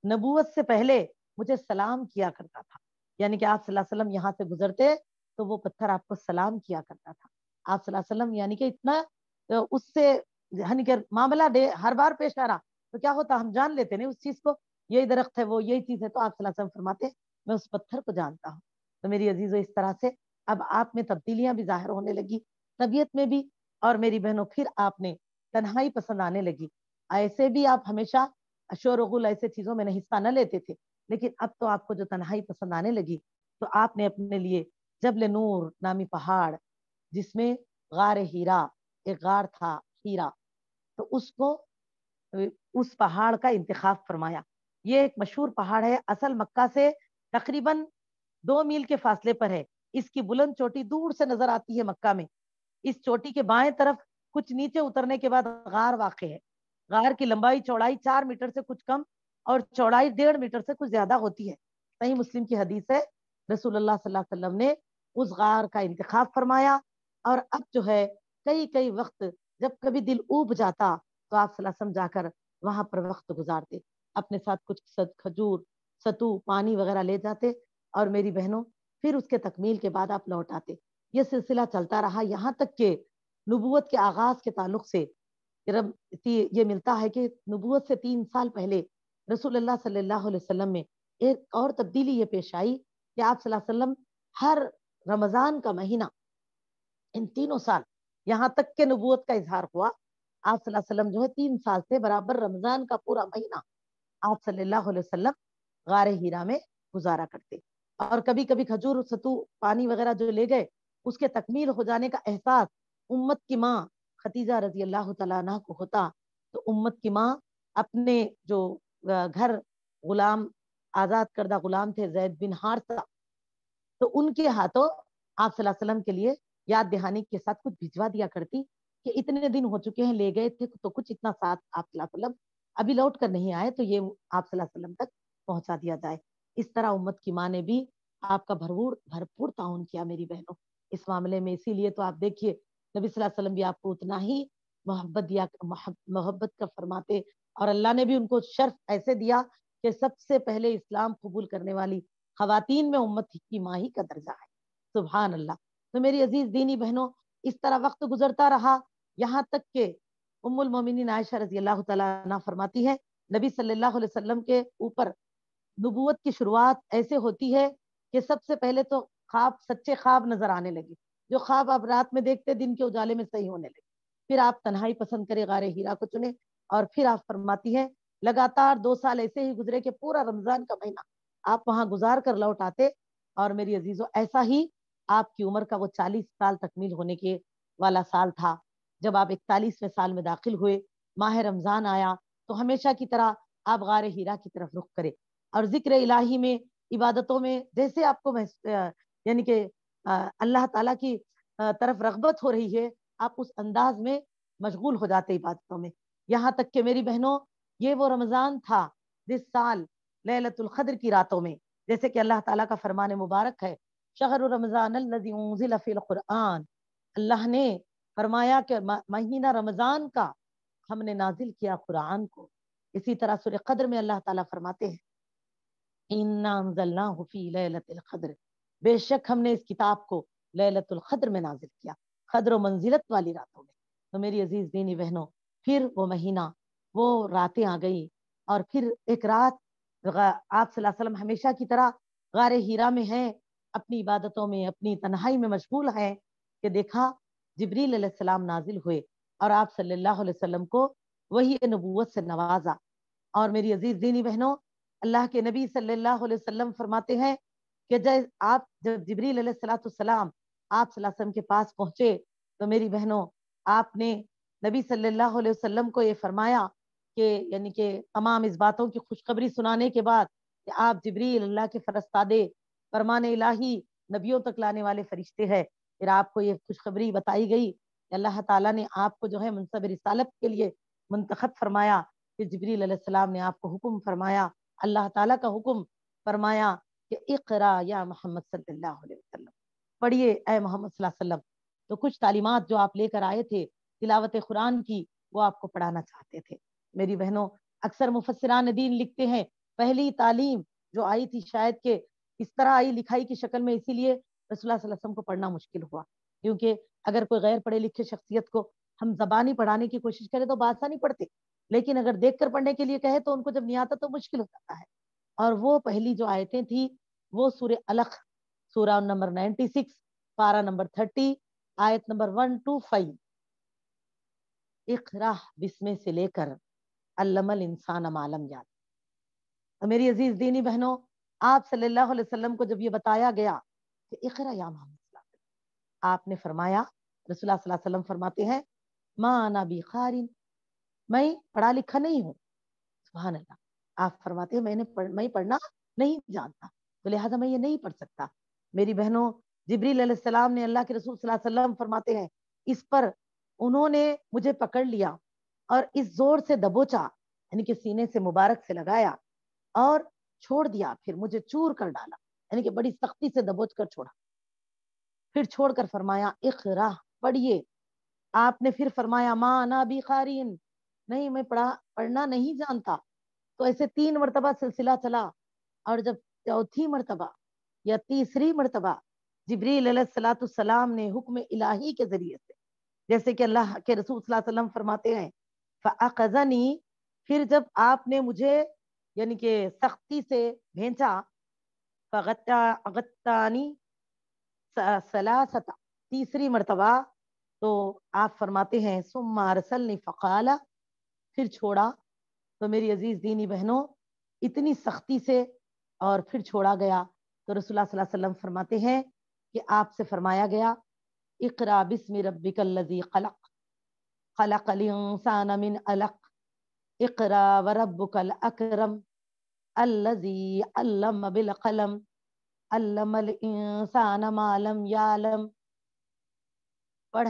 نبوت سے پہلے مجھے سلام کیا کرتا تھا، یعنی کہ آپ صلی اللہ علیہ وسلم یہاں سے گزرتے تو وہ پتھر آپ کو سلام کیا کرتا تھا۔ آپ صلی اللہ علیہ وسلم یعنی کہ اتنا اس سے یعنی کہ معاملہ ہر بار پیش آ رہا تو کیا ہوتا، ہم جان لیتے نہیں اس چیز کو، یہی درخت ہے، وہ یہی چیز ہے، تو آپ صلی اللہ علیہ وسلم فرماتے میں اس پتھر کو جانتا ہوں۔ تو میری عزیزو اس طرح سے اب آپ میں تبدیلیاں بھی ظاہر ہونے لگی، طبیعت میں بھی، اور میری بہنوں پھر آپ نے تنہائی پسند آنے لگی۔ ایسے بھی آپ ہمیشہ شور و غل ایسے چیزوں میں حصہ نہ لیتے تھے، لیکن اب تو آپ کو جو تنہائی پسند آنے لگی تو آپ نے اپنے لیے جبل نور نامی پہاڑ، جس میں غار ہیرا، ایک غار تھا ہیرا، تو اس پہاڑ کا انتخاب فرمایا۔ یہ ایک مشہور پہاڑ ہے، اصل مکہ سے تقریباً 2 میل کے فاصلے پر ہے، اس کی بلند چوٹی دور سے نظر آتی ہے مکہ میں، اس چوٹی کے بائیں طرف کچھ نیچے اترنے کے بعد غار واقع ہے، غار کی لمبائی چوڑائی 4 میٹر سے کچھ کم اور چوڑائی 1.5 میٹر سے کچھ زیادہ ہوتی ہے، صحیح مسلم کی حدیث ہے۔ رسول اللہ صلی اللہ علیہ وسلم نے اس غار کا انتخاب فرمایا، اور اب جو ہے کئی وقت جب کبھی دل اوب جاتا تو آپ صلی اللہ علیہ وسلم جا کر وہاں پر وقت گزارتے، اپنے ساتھ کچھ کھجور، ستو، پانی وغیرہ لے جاتے، اور میری بہنوں پھر اس کے تکمیل کے بعد آپ لوٹ آتے۔ یہ سلسلہ چلتا رہا یہاں تک کہ نبوت کے آغاز کے تعلق سے یہ ملتا ہے کہ نبوت سے 3 سال پہلے رسول اللہ صلی اللہ علیہ وسلم میں ایک اور تبدیلی یہ پیش آئی کہ آپ صلی اللہ علیہ وسلم ہر رمضان کا مہینہ ان 3 سال یہاں تک کہ نبوت کا اظہار ہوا، آپ صلی اللہ علیہ وسلم جو ہے 3 سال سے برابر رمضان کا پورا مہینہ آپ صلی اللہ علیہ وسلم غار ہیرا میں گزارا کرتے، اور کبھی کبھی کھجور، ستو، پانی وغیرہ جو لے گئے اس کے تکمیل ہو جانے کا احساس امت کی ماں خدیجہ رضی اللہ تعالیٰ عنہ کو ہوتا، تو امت کی ماں اپنے جو گھر غلام، آزاد کردہ غلام تھے زید بن حارثہ، تو ان کے ہاتھوں آپ صلی اللہ علیہ وسلم کے لیے یاد دہانی کے ساتھ کچھ بھجوا دیا کرتی کہ اتنے دن ہو چکے ہیں، لے گئے تھے تو کچھ اتنا ساتھ آپ صلی اللہ علیہ وسلم ابھی لوٹ کر نہیں آئے، تو یہ آپ صلی اللہ علیہ وسلم تک پہنچا دیا جائے۔ اس طرح امت کی ماں نے بھی آپ کا بھرپور تعاون کیا میری بہنوں اس معاملے میں۔ اسی لیے تو آپ دیکھیے نبی صلی اللہ علیہ وسلم بھی آپ کو اتنا ہی محبت کا فرماتے، اور اللہ نے بھی ان کو شرف ایسے دیا کہ سب سے پہلے اسلام قبول کرنے والی خواتین میں امت کی ماں ہی کا درجہ ہے۔ سبحان اللہ۔ تو میری عزیز دینی بہنوں، اس طرح وقت گزرتا رہا، یہاں تک کہ ام المومنین عائشہ رضی اللہ تعالیٰ عنہ فرماتی ہے نبی صلی اللہ علیہ وسلم کے اوپر نبوت کی شروعات ایسے ہوتی ہے کہ سب سے پہلے تو سچے خواب نظر آنے لگے، جو خواب آپ رات میں دیکھتے دن کے اجالے میں صحیح ہونے لگے۔ پھر آپ تنہائی پسند کرے، غار ہیرا کو چنے، اور پھر آپ فرماتی ہیں لگاتار 2 سال ایسے ہی گزرے کہ پورا رمضان کا مہینہ آپ وہاں گزار کر لوٹ آتے۔ اور میری عزیزو، ایسا ہی آپ کی عمر کا وہ 40 سال تکمیل ہونے کے والا سال تھا جب آپ 41ویں سال میں داخل ہوئے، ماہ رمضان آیا، تو ہمیشہ کی طرح آپ غار ہیرا کی طرف رخ کرے، اور ذکر الہی میں، عبادتوں میں جیسے آپ کو یعنی کہ اللہ تعالیٰ کی طرف رغبت ہو رہی ہے، آپ اس انداز میں مشغول ہو جاتے عبادتوں میں۔ یہاں تک کہ میری بہنوں، یہ وہ رمضان تھا جس سال لیلۃ القدر کی راتوں میں، جیسے کہ اللہ تعالیٰ کا فرمان مبارک ہے شہر رمضان الذی انزل فی القرآن، اللہ نے فرمایا کہ مہینہ رمضان کا ہم نے نازل کیا قرآن کو۔ اسی طرح سورہ قدر میں اللہ تعالیٰ فرماتے ہیں اِنَّا أَنزَلْنَاهُ فِي لَيْلَةِ الْقَدْرِ، بے شک ہم نے اس کتاب کو لیلۃ القدر میں نازل کیا، قدر و منزلت والی راتوں میں۔ تو میری عزیز دینی بہنوں، پھر وہ مہینہ، وہ راتیں آ گئی، اور پھر ایک رات آپ صلی اللہ علیہ وسلم ہمیشہ کی طرح غار ہیرا میں ہیں، اپنی عبادتوں میں، اپنی تنہائی میں مشغول ہیں، کہ دیکھا جبریل علیہ السلام نازل ہوئے اور آپ صلی اللہ علیہ وسلم کو وحی نبوت سے نوازا۔ اور میری عزیز دینی بہنوں، اللہ کے نبی صلی اللہ علیہ وسلم فرماتے ہیں کہ جب جبریل علیہ السلام آپ صلی اللہ علیہ وسلم کے پاس پہنچے، تو میری بہنوں، آپ نے نبی صلی اللہ علیہ وسلم کو یہ فرمایا کہ یعنی کہ تمام اس باتوں کی خوشخبری سنانے کے بعد کہ آپ جبریل اللہ کے فرستادے فرمان الہی نبیوں تک لانے والے فرشتے ہیں، پھر آپ کو یہ خوشخبری بتائی گئی کہ اللہ تعالیٰ نے آپ کو جو ہے منصب رسالت کے لیے منتخب فرمایا، کہ جبریل علیہ السلام نے آپ کو حکم فرمایا، اللہ تعالیٰ کا حکم فرمایا کہ اقرا یا محمد صلی اللہ علیہ وسلم، پڑھیے اے محمد صلی اللہ علیہ وسلم۔ تو کچھ تعلیمات جو آپ لے کر آئے تھے تلاوت قرآن کی، وہ آپ کو پڑھانا چاہتے تھے۔ میری بہنوں، اکثر مفسران دین لکھتے ہیں پہلی تعلیم جو آئی تھی شاید کہ اس طرح آئی لکھائی کی شکل میں، اسی لیے رسول اللہ صلی اللہ علیہ وسلم کو پڑھنا مشکل ہوا، کیونکہ اگر کوئی غیر پڑھے لکھے شخصیت کو ہم زبانی پڑھانے کی کوشش کریں تو بآسانی پڑھتے، لیکن اگر دیکھ کر پڑھنے کے لیے کہے تو ان کو جب نہیں آتا تو مشکل ہو جاتا ہے۔ اور وہ پہلی جو آیتیں تھی وہ سورہ علق، سورہ نمبر 96، پارہ نمبر 30، آیت نمبر 1 to 5، اقرا بسم سے لے کر علم الانسان ما لم یعلم۔ تو میری عزیز دینی بہنوں، آپ صلی اللہ علیہ وسلم کو جب یہ بتایا گیا کہ اقرا یا محمد صلی اللہ علیہ وسلم، آپ نے فرمایا، رسول اللہ صلی اللہ علیہ وسلم فرماتے ہیں ما انا بقارئ، میں پڑھا لکھا نہیں ہوں۔ سبحان اللہ۔ آپ فرماتے ہیں میں پڑھنا نہیں جانتا، تو لہٰذا میں یہ نہیں پڑھ سکتا۔ میری بہنوں، جبریل علیہ السلام نے اللہ کے رسول صلی اللہ علیہ وسلم فرماتے ہیں اس پر انہوں نے مجھے پکڑ لیا اور اس زور سے دبوچا، یعنی کہ سینے سے مبارک سے لگایا اور چھوڑ دیا، پھر مجھے چور کر ڈالا، یعنی کہ بڑی سختی سے دبوچ کر چھوڑا، پھر چھوڑ کر فرمایا اقرا، پڑھیے۔ آپ نے پھر فرمایا ما انا بقارئ، نہیں میں پڑھنا نہیں جانتا۔ تو ایسے 3 مرتبہ سلسلہ چلا، اور جب چوتھی مرتبہ یا تیسری مرتبہ جبریل علیہ السلام نے حکم الہی کے ذریعے سے، جیسے کہ اللہ کے رسول صلی اللہ علیہ وسلم فرماتے ہیں فَأَخَذَنِي، پھر جب آپ نے مجھے یعنی کہ سختی سے بھینچا، فَغَطَّانِي ثَلَاثَةً، تیسری مرتبہ، تو آپ فرماتے ہیں ثُمَّ أَرْسَلْنِي فَقَالَ، پھر چھوڑا۔ تو میری عزیز دینی بہنوں، اتنی سختی سے اور پھر چھوڑا گیا، تو رسول اللہ صلی اللہ علیہ وسلم فرماتے ہیں کہ آپ سے فرمایا گیا اقرا بسم ربک الذی خلق، خلق الانسان من علق، اقرا وربک الاکرم الذی علم بالقلم، علم الانسان ما لم یعلم، پڑھ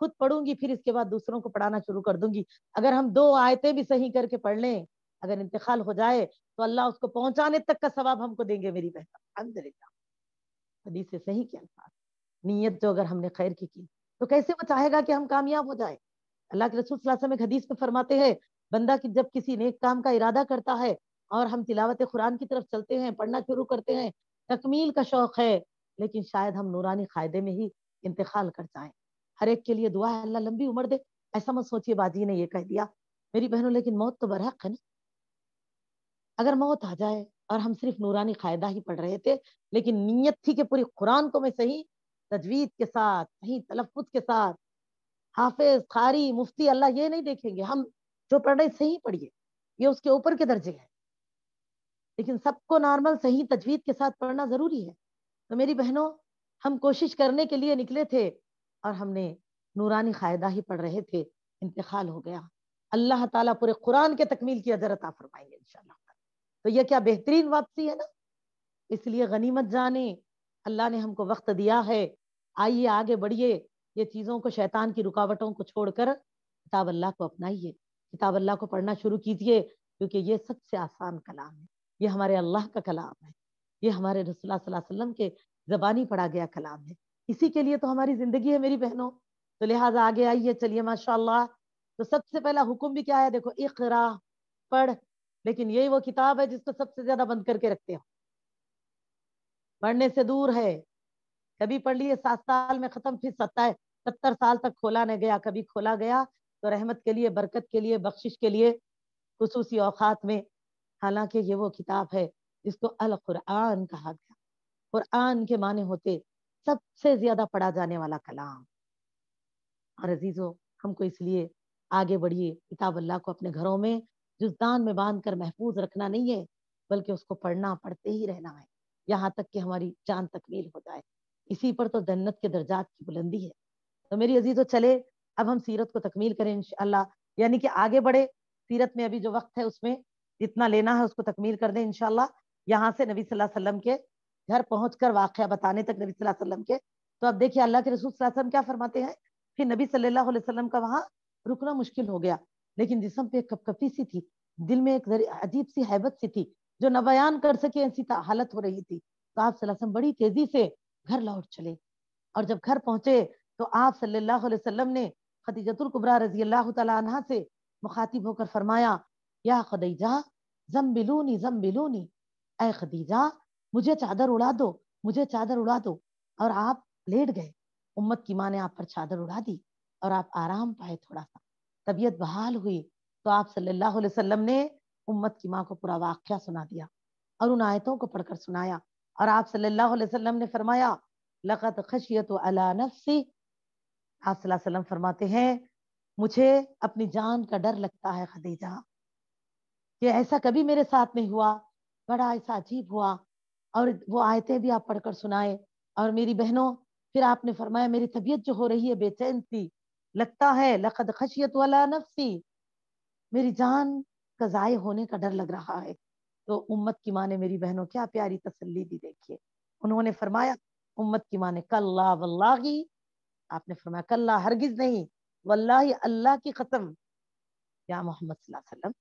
خود پڑھوں گی پھر اس کے بعد دوسروں کو پڑھانا شروع کر دوں گی. اگر ہم 2 آیتیں بھی صحیح کر کے پڑھ لیں، اگر انتقال ہو جائے تو اللہ اس کو پہنچانے تک کا ثواب ہم کو دیں گے میری بہن. الحمدللہ. حدیث سے صحیح کے الفاظ. نیت جو اگر ہم نے خیر کی تو کیسے وہ چاہے گا کہ ہم کامیاب ہو جائے. اللہ کے رسول صلی اللہ علیہ وسلم ایک حدیث میں فرماتے ہیں بندہ کہ جب کسی نیک کام کا ارادہ کرتا ہے اور ہم تلاوت قرآن کی طرف چلتے ہیں، پڑھنا شروع کرتے ہیں، تکمیل کا شوق ہے، لیکن شاید ہم نورانی قاعدے میں ہی انتقال کر جائیں. ہر ایک کے لیے دعا ہے اللہ لمبی عمر دے. ایسا مت سوچیے باجی نے یہ کہہ دیا. میری بہنوں لیکن موت تو برحق ہے نا. اگر موت آ جائے اور ہم صرف نورانی قاعدہ ہی پڑھ رہے تھے لیکن نیت تھی کہ پوری قرآن کو میں صحیح تجوید کے ساتھ، صحیح تلفظ کے ساتھ، حافظ، قاری، مفتی، اللہ یہ نہیں دیکھیں گے، ہم جو پڑھ رہے صحیح پڑھیے، یہ اس کے اوپر کے درجے ہے، لیکن سب کو نارمل صحیح تجوید کے ساتھ پڑھنا ضروری ہے. تو میری بہنوں ہم کوشش کرنے کے لیے نکلے تھے اور ہم نے نورانی قاعدہ ہی پڑھ رہے تھے، انتقال ہو گیا. اللہ تعالیٰ پورے قرآن کے تکمیل کی اجر عطا فرمائیں گے انشاءاللہ. تو یہ کیا بہترین واپسی ہے نا. اس لیے غنیمت جانیں اللہ نے ہم کو وقت دیا ہے، آئیے آگے بڑھیے. یہ چیزوں کو، شیطان کی رکاوٹوں کو چھوڑ کر کتاب اللہ کو اپنائیے، کتاب اللہ کو پڑھنا شروع کیجیے، کیونکہ یہ سب سے آسان کلام ہے. یہ ہمارے اللہ کا کلام ہے، یہ ہمارے رسول اللہ صلی اللہ علیہ وسلم کے زبانی پڑھا گیا کلام ہے. اسی کے لیے تو ہماری زندگی ہے میری بہنوں. تو لہٰذا آگے آئیے، چلیے ماشاءاللہ. تو سب سے پہلا حکم بھی کیا ہے؟ دیکھو، اقرا، پڑھ. لیکن یہی وہ کتاب ہے جس کو سب سے زیادہ بند کر کے رکھتے ہو، پڑھنے سے دور ہے. کبھی پڑھ لیے 7 سال میں ختم، پھر 70 سال تک کھولا نہ گیا. کبھی کھولا گیا تو رحمت کے لیے، برکت کے لیے، بخشش کے لیے، خصوصی اوقات میں. حالانکہ یہ وہ کتاب ہے جس کو القرآن کہا گیا. قرآن کے معنی ہوتے سب سے زیادہ پڑھا جانے والا کلام. اور عزیزو ہم کو اس لیے آگے بڑھیے، کتاب اللہ کو اپنے گھروں میں جزدان میں باندھ کر محفوظ رکھنا نہیں ہے، بلکہ اس کو پڑھنا، پڑھتے ہی رہنا ہے یہاں تک کہ ہماری جان تکمیل ہو جائے. اسی پر تو جنت کے درجات کی بلندی ہے. تو میری عزیزو چلے اب ہم سیرت کو تکمیل کریں انشاءاللہ، یعنی کہ آگے بڑھے. سیرت میں ابھی جو وقت ہے اس میں جتنا لینا ہے اس کو تکمیل کر دیں انشاءاللہ. یہاں سے نبی صلی اللہ علیہ وسلم کے گھر پہنچ کر واقعہ بتانے تک نبی صلی اللہ علیہ وسلم کے. تو اب دیکھیے اللہ کے رسول صلی اللہ علیہ وسلم کیا فرماتے ہیں. پھر نبی صلی اللہ علیہ وسلم کا وہاں رکنا مشکل ہو گیا، لیکن جسم پہ ایک کپکپی سی تھی، دل میں ایک عجیب سی حیبت سی تھی جو نہ بیان کر سکے، ایسی حالت ہو رہی تھی. تو آپ صلی اللہ علیہ وسلم بڑی تیزی سے گھر لوٹ چلے. اور جب گھر پہنچے تو آپ صلی اللہ علیہ وسلم نے خدیجۃ الکبریٰ رضی اللہ تعالی عنہا سے مخاطب ہو کر فرمایا، یا خدیجہ زمبلونی زمبلونی، اے خدیجہ مجھے چادر اڑا دو، مجھے چادر اڑا دو. اور آپ لیٹ گئے. امت کی ماں نے آپ پر چادر اڑا دی اور آپ آرام پائے، تھوڑا سا طبیعت بحال ہوئی. تو آپ صلی اللہ علیہ وسلم نے امت کی ماں کو پورا واقعہ سنا دیا اور ان آیتوں کو پڑھ کر سنایا. اور آپ صلی اللہ علیہ وسلم نے فرمایا، لقد خشیت علی نفسی. آپ صلی اللہ علیہ وسلم فرماتے ہیں مجھے اپنی جان کا ڈر لگتا ہے خدیجہ، کہ ایسا کبھی میرے ساتھ نہیں ہوا، بڑا ایسا عجیب ہوا. اور وہ آیتیں بھی آپ پڑھ کر سنائے. اور میری بہنوں پھر آپ نے فرمایا میری طبیعت جو ہو رہی ہے بے چین سی لگتا ہے، لقد خشیت علی نفسی، میری جان کا ضائع ہونے کا ڈر لگ رہا ہے. تو امت کی ماں نے میری بہنوں کیا پیاری تسلی دی. دیکھیے انہوں نے فرمایا، امت کی ماں نے، کلا واللہ، آپ نے فرمایا کلا ہرگز نہیں، واللہ اللہ کی قسم، یا محمد صلی اللہ علیہ وسلم،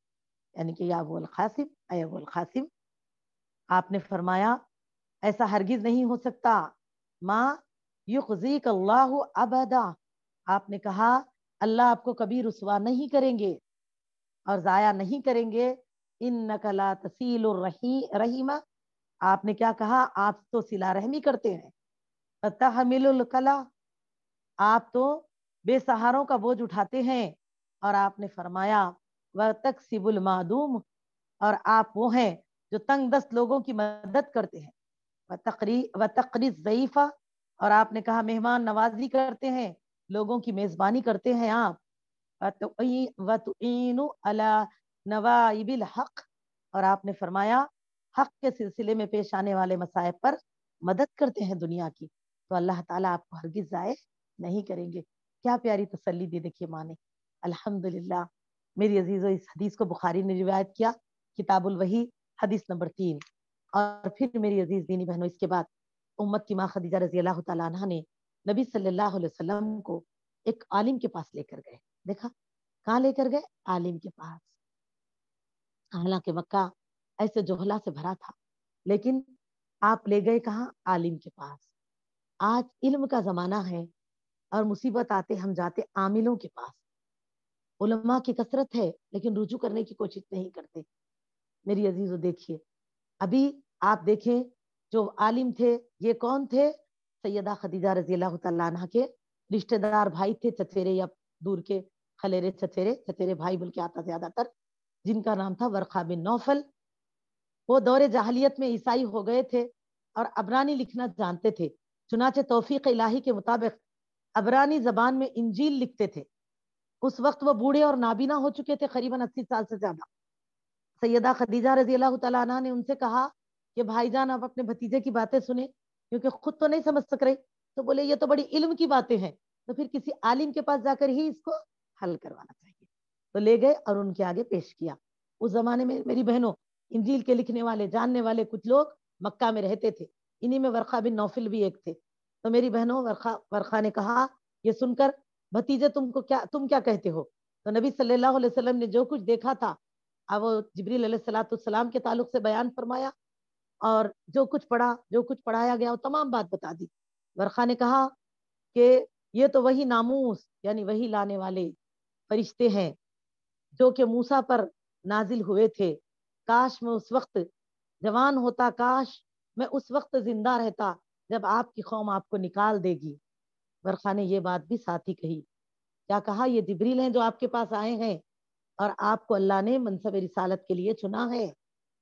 یعنی کہ یا ابو القاسم، اے ابو القاسم، آپ نے فرمایا ایسا ہرگز نہیں ہو سکتا. ماں یخزیک اللہ ابدا، آپ نے کہا اللہ آپ کو کبھی رسوا نہیں کریں گے اور ضائع نہیں کریں گے. انک لا تصیل الرحیم، آپ نے کیا کہا؟ آپ تو صلہ رحمی کرتے ہیں. تحمل الکلا، آپ تو بے سہاروں کا بوجھ اٹھاتے ہیں. اور آپ نے فرمایا وتکسب المعدوم، اور آپ وہ ہیں جو تنگ دست لوگوں کی مدد کرتے ہیں. وتقری الضیفہ، اور آپ نے کہا مہمان نوازی کرتے ہیں، لوگوں کی میزبانی کرتے ہیں آپ. وتعین علی نوائب الحق، اور آپ نے فرمایا حق کے سلسلے میں پیش آنے والے مصائب پر مدد کرتے ہیں دنیا کی. تو اللہ تعالیٰ آپ کو ہرگز ضائع نہیں کریں گے. کیا پیاری تسلی دی دیکھیے ماں نے. الحمدللہ میری عزیزو، اس حدیث کو بخاری نے روایت کیا، کتاب الوحی، حدیث نمبر 3. اور پھر میری عزیز دینی بہنوں اس کے بعد امت کی ماں خدیجہ رضی اللہ تعالیٰ عنہ نے نبی صلی اللہ علیہ وسلم کو ایک عالم کے پاس لے کر گئے. دیکھا کہاں لے کر گئے؟ عالم کے پاس. حالانکہ مکہ ایسے جوہلا سے بھرا تھا, لیکن آپ لے گئے کہاں؟ عالم کے پاس. آج علم کا زمانہ ہے اور مصیبت آتے ہم جاتے عاملوں کے پاس. علماء کی کثرت ہے لیکن رجوع کرنے کی کوشش نہیں کرتے. میری عزیزو دیکھیے, ابھی آپ دیکھیں جو عالم تھے یہ کون تھے؟ سیدہ خدیجہ رضی اللہ تعالیٰ عنہ کے رشتہ دار بھائی تھے, چچیرے یا دور کے خلیرے, چچیرے بھائی بول کے آتا زیادہ تر, جن کا نام تھا ورقہ بن نوفل. وہ دور جاہلیت میں عیسائی ہو گئے تھے اور عبرانی لکھنا جانتے تھے. چنانچہ توفیق الہی کے مطابق عبرانی زبان میں انجیل لکھتے تھے. اس وقت وہ بوڑھے اور نابینا ہو چکے تھے, قریباً 80 سال سے زیادہ. سیدہ خدیجہ رضی اللہ تعالیٰ عنہ نے ان سے کہا کہ بھائی جان آپ اپنے بھتیجے کی باتیں سنیں, کیونکہ خود تو نہیں سمجھ سک رہے. تو بولے یہ تو بڑی علم کی باتیں ہیں, تو پھر کسی عالم کے پاس جا کر ہی اس کو حل کروانا چاہیے. تو لے گئے اور ان کے آگے پیش کیا. اس زمانے میں میری بہنوں انجیل کے لکھنے والے جاننے والے کچھ لوگ مکہ میں رہتے تھے, انہی میں ورقہ بن نوفل بھی ایک تھے. تو میری بہنوں ورقہ نے کہا یہ سن کر بھتیجے تم کیا کہتے ہو؟ تو نبی صلی اللہ علیہ وسلم نے جو کچھ دیکھا تھا اب وہ جبریل علیہ السلام کے تعلق سے بیان فرمایا, اور جو کچھ پڑھایا گیا وہ تمام بات بتا دی. ورقہ نے کہا کہ یہ تو وہی ناموس یعنی وہی لانے والے فرشتے ہیں جو کہ موسیٰ پر نازل ہوئے تھے. کاش میں اس وقت جوان ہوتا, کاش میں اس وقت زندہ رہتا جب آپ کی قوم آپ کو نکال دے گی. ورقہ نے یہ بات بھی ساتھ ہی کہی. کیا کہا؟ یہ جبریل ہیں جو آپ کے پاس آئے ہیں اور آپ کو اللہ نے منصب رسالت کے لیے چنا ہے,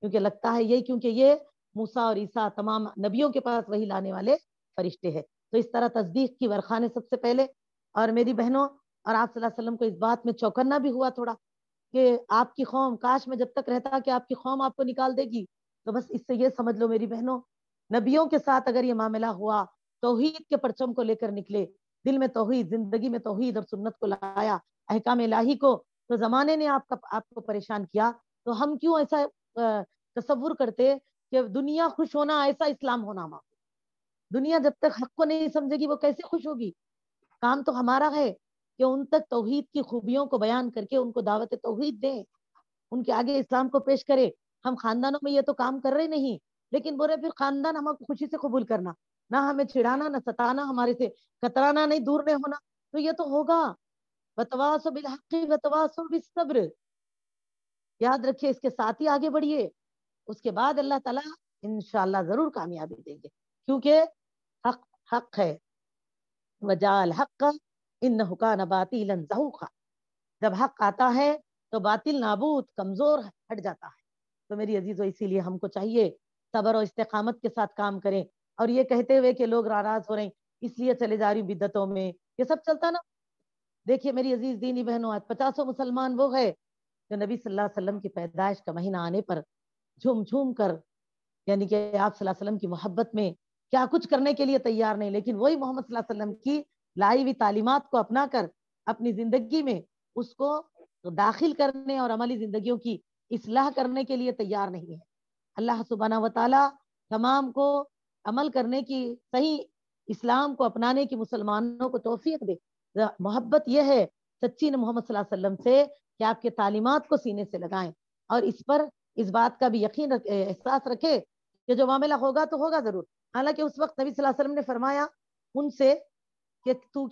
کیونکہ لگتا ہے یہی, کیونکہ یہ موسیٰ اور عیسیٰ تمام نبیوں کے پاس وہی لانے والے فرشتے ہیں. تو اس طرح تصدیق کی ورقہ نے سب سے پہلے. اور میری بہنوں اور آپ صلی اللہ علیہ وسلم کو اس بات میں چوکنا بھی ہوا تھوڑا کہ آپ کی قوم, کاش میں جب تک رہتا کہ آپ کی قوم آپ کو نکال دے گی. تو بس اس سے یہ سمجھ لو میری بہنوں, نبیوں کے ساتھ اگر یہ معاملہ ہوا, توحید کے پرچم کو لے کر نکلے, دل میں توحید, زندگی میں توحید اور سنت کو لایا, احکام الہی کو, تو زمانے نے آپ کو پریشان کیا. تو ہم کیوں ایسا تصور کرتے کہ دنیا خوش ہونا ایسا اسلام ہونا ماں. دنیا جب تک حق کو نہیں سمجھے گی وہ کیسے خوش ہوگی؟ کام تو ہمارا ہے کہ ان تک توحید کی خوبیوں کو بیان کر کے ان کو دعوت توحید دیں, ان کے آگے اسلام کو پیش کرے. ہم خاندانوں میں یہ تو کام کر رہے نہیں, لیکن بولے پھر خاندان ہمیں خوشی سے قبول کرنا, نہ ہمیں چھڑانا, نہ ستانا, ہمارے سے کترانا نہیں, دور نہیں ہونا. تو یہ تو ہوگا. وتواصوا بالحق وتواصوا بالصبر. یاد رکھیے, اس کے ساتھ ہی آگے بڑھیے. اس کے بعد اللہ تعالیٰ انشاءاللہ ضرور کامیابی دیں گے, کیونکہ حق ہے. وجاء الحق انہ کان باطلا زہوقا. جب حق آتا ہے تو باطل نابود, کمزور ہٹ جاتا ہے. تو میری عزیزو اسی لیے ہم کو چاہیے صبر و استقامت کے ساتھ کام کریں. اور یہ کہتے ہوئے کہ لوگ ناراض ہو رہے ہیں اس لیے چلے جا رہی بدعتوں میں, یہ سب چلتا نا. دیکھیے میری عزیز دینی بہنوں, آج 50 مسلمان وہ ہے جو نبی صلی اللہ علیہ وسلم کی پیدائش کا مہینہ آنے پر جھوم جھوم کر, یعنی کہ آپ صلی اللہ علیہ وسلم کی محبت میں کیا کچھ کرنے کے لیے تیار نہیں, لیکن وہی محمد صلی اللہ علیہ وسلم کی لائی ہوئی تعلیمات کو اپنا کر اپنی زندگی میں اس کو داخل کرنے اور عملی زندگیوں کی اصلاح کرنے کے لیے تیار نہیں ہے. اللہ سبحانہ و تعالی تمام کو عمل کرنے کی, صحیح اسلام کو اپنانے کی مسلمانوں کو توفیق دے. محبت یہ ہے سچی نے محمد صلی اللہ علیہ وسلم سے کہ آپ کے تعلیمات کو سینے سے لگائیں, اور اس بات کا بھی یقین احساس رکھے کہ جو معاملہ ہوگا تو ہوگا ضرور. حالانکہ اس وقت نبی صلی اللہ علیہ وسلم نے فرمایا ان سے کہ تو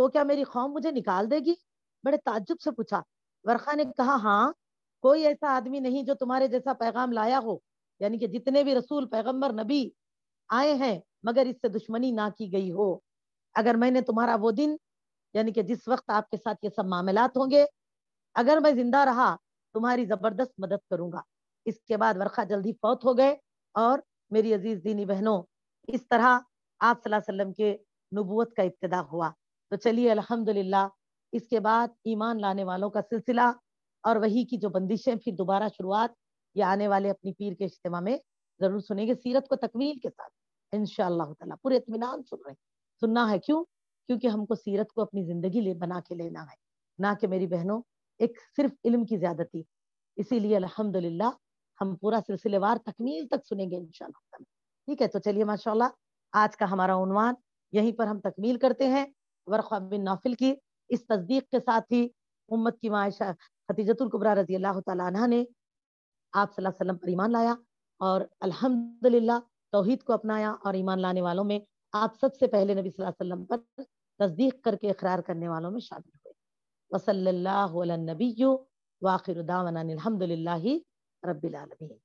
کیا میری قوم مجھے نکال دے گی؟ بڑے تعجب سے پوچھا. ورقہ نے کہا ہاں, کوئی ایسا آدمی نہیں جو تمہارے جیسا پیغام لایا ہو, یعنی کہ جتنے بھی رسول پیغمبر نبی آئے ہیں مگر اس سے دشمنی نہ کی گئی ہو. اگر میں نے تمہارا وہ دن, یعنی کہ جس وقت آپ کے ساتھ یہ سب معاملات ہوں گے, اگر میں زندہ رہا تمہاری زبردست مدد کروں گا. اس کے بعد ورقہ جلدی فوت ہو گئے. اور میری عزیز دینی بہنوں, اس طرح آپ صلی اللہ علیہ وسلم کے نبوت کا ابتدا ہوا. تو چلیے الحمدللہ اس کے بعد ایمان لانے والوں کا سلسلہ اور وہی کی جو بندشیں پھر دوبارہ شروعات یہ آنے والے اپنی پیر کے اجتماع میں ضرور سنیں گے, سیرت کو تکمیل کے ساتھ انشاءاللہ تعالیٰ. پورے اطمینان سن رہے ہیں, سننا ہے کیوں؟ کیونکہ ہم کو سیرت کو اپنی زندگی بنا کے لینا ہے, نہ کہ میری بہنوں ایک صرف علم کی زیادتی. اسی لیے الحمدللہ ہم پورا سلسلے وار تکمیل تک سنیں گے انشاءاللہ. ٹھیک ہے, تو چلیے ماشاءاللہ آج کا ہمارا عنوان یہیں پر ہم تکمیل کرتے ہیں, ورقہ بن نوفل کی اس تصدیق کے ساتھ ہی امت کی معائشہ خدیجۃ الکبریٰ رضی اللہ تعالیٰ عنہ نے آپ صلی اللہ علیہ وسلم پر ایمان لایا اور الحمدللہ توحید کو اپنایا، اور ایمان لانے والوں میں آپ سب سے پہلے نبی صلی اللہ علیہ وسلم پر تصدیق کر کے اقرار کرنے والوں میں شامل ہوئے۔ وصلی اللہ علی النبی وآخر دعوانا الحمدللہ رب العالمین۔